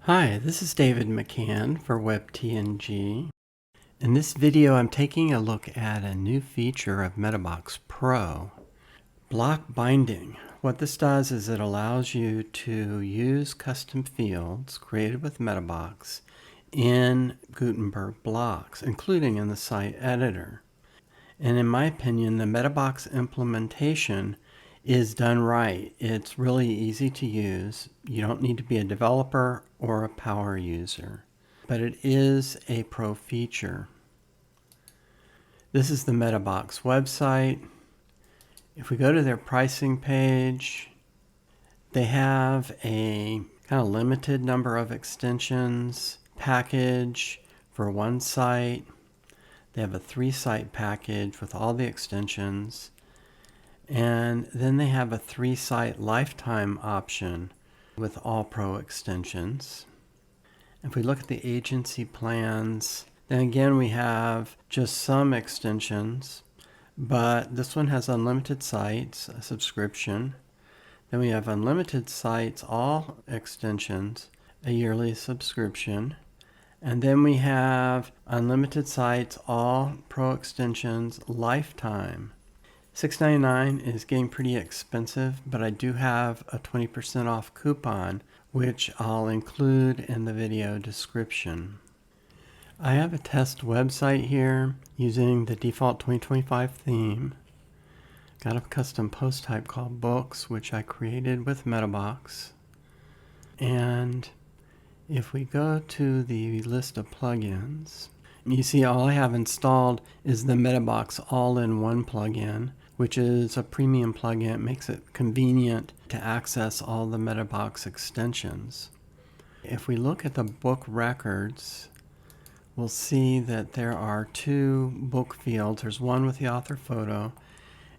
Hi, this is David McCann for WebTNG. In this video, I'm taking a look at a new feature of Metabox Pro, block binding. What this does is it allows you to use custom fields created with Metabox in Gutenberg blocks, including in the site editor. And in my opinion, the Metabox implementation is done right. It's really easy to use. You don't need to be a developer or a power user, but it is a pro feature. This is the Metabox website. If we go to their pricing page, they have a kind of limited number of extensions package for one site. They have a 3-site package with all the extensions. And then they have a 3-site lifetime option with all pro extensions. If we look at the agency plans, then again we have just some extensions, but this one has unlimited sites, a subscription. Then we have unlimited sites, all extensions, a yearly subscription. And then we have unlimited sites, all pro extensions, lifetime. $6.99 is getting pretty expensive, but I do have a 20% off coupon, which I'll include in the video description. I have a test website here using the default 2025 theme. Got a custom post type called Books, which I created with Metabox. And if we go to the list of plugins, you see all I have installed is the Metabox All-in-One plugin, which is a premium plugin. It makes it convenient to access all the Metabox extensions. If we look at the book records, we'll see that there are 2 book fields. There's one with the author photo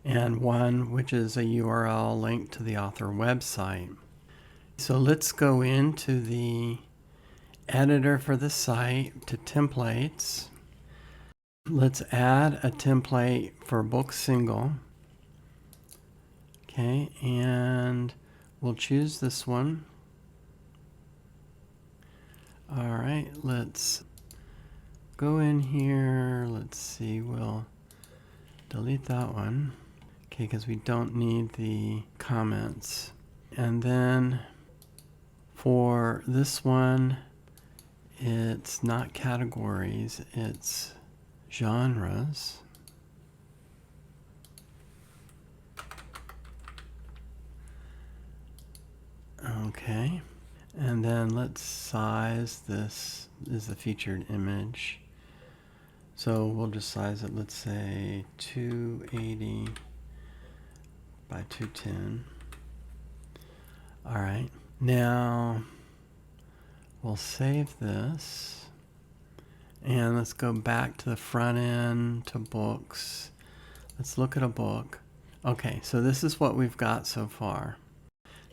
and one which is a URL linked to the author website. So let's go into the editor for the site to templates. Let's add a template for book single. Okay, and we'll choose this one. All right, let's go in here. Let's see, we'll delete that one. Okay, because we don't need the comments. And then for this one, it's not categories, it's genres. Okay, and then let's size this. Is the featured image. So we'll just size it, let's say 280 by 210. All right, now we'll save this and let's go back to the front end to books. Let's look at a book. Okay, so this is what we've got so far.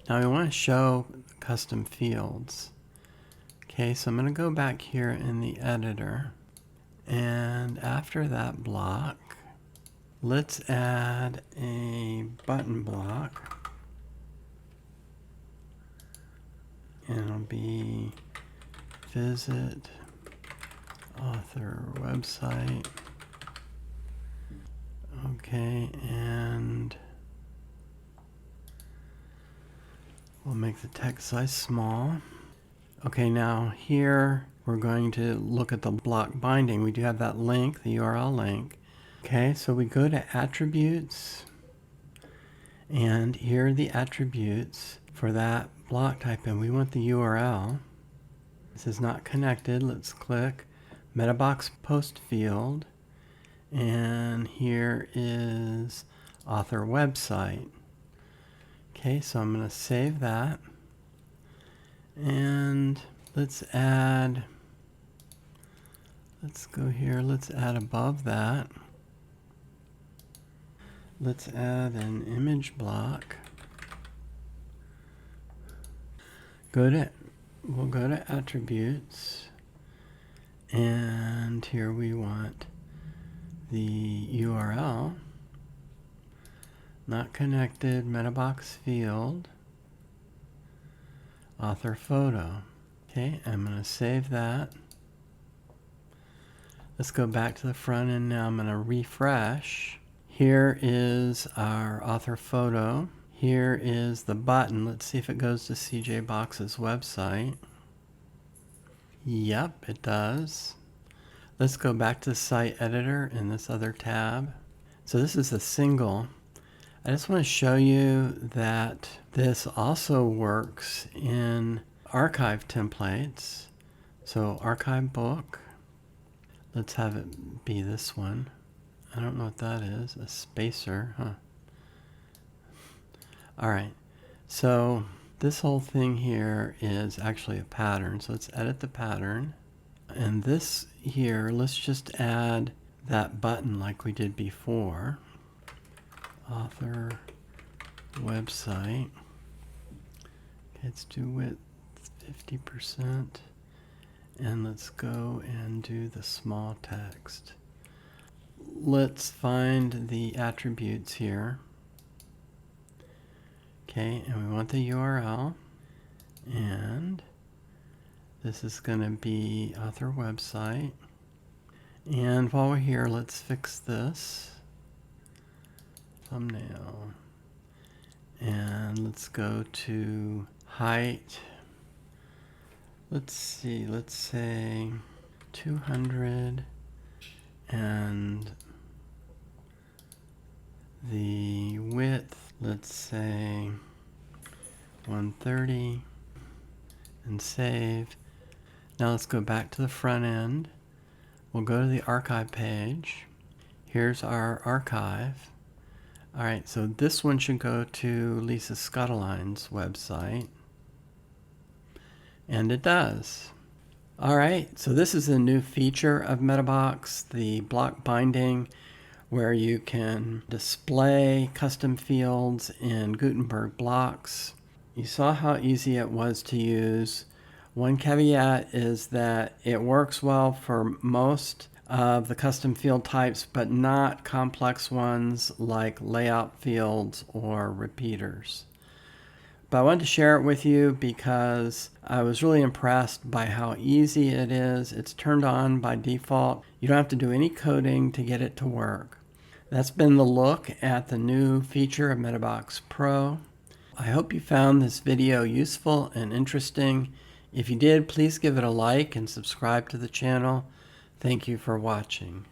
Now we want to show custom fields. Okay, so I'm going to go back here in the editor, and after that block, let's add a button block, and it'll be visit author website. Okay, and we'll make the text size small. Okay, now here we're going to look at the block binding. We do have that link, the URL link. Okay, so we go to attributes, and here are the attributes for that block type, and we want the URL. This is not connected. Let's click Metabox post field, and here is author website. Okay, so I'm going to save that. And let's go here, let's add above that. Let's add an image block. We'll go to attributes, and here we want the URL, not connected, Metabox field, author photo. Okay, I'm going to save that. Let's go back to the front end now. I'm going to refresh. Here is our author photo. Here is the button. Let's see if it goes to CJ Box's website. Yep, it does. Let's go back to the site editor in this other tab. So this is a single. I just want to show you that this also works in archive templates. So archive book. Let's have it be this one. I don't know what that is. A spacer, huh? All right. So this whole thing here is actually a pattern. So let's edit the pattern. And this here, let's just add that button like we did before. Author website. Okay, let's do width 50%. And let's go and do the small text. Let's find the attributes here. Okay, and we want the URL. And this is going to be author website. And while we're here, let's fix this. Thumbnail. And let's go to height. Let's see, let's say 200, and the width, let's say 130, and save. Now let's go back to the front end. We'll go to the archive page. Here's our archive. All right, so this one should go to Lisa Scuttaline's website. And it does. All right, so this is a new feature of Metabox, the block binding, where you can display custom fields in Gutenberg blocks. You saw how easy it was to use. One caveat is that it works well for most of the custom field types, but not complex ones like layout fields or repeaters. But I wanted to share it with you because I was really impressed by how easy it is. It's turned on by default. You don't have to do any coding to get it to work. That's been the look at the new feature of Metabox Pro. I hope you found this video useful and interesting. If you did, please give it a like and subscribe to the channel. Thank you for watching.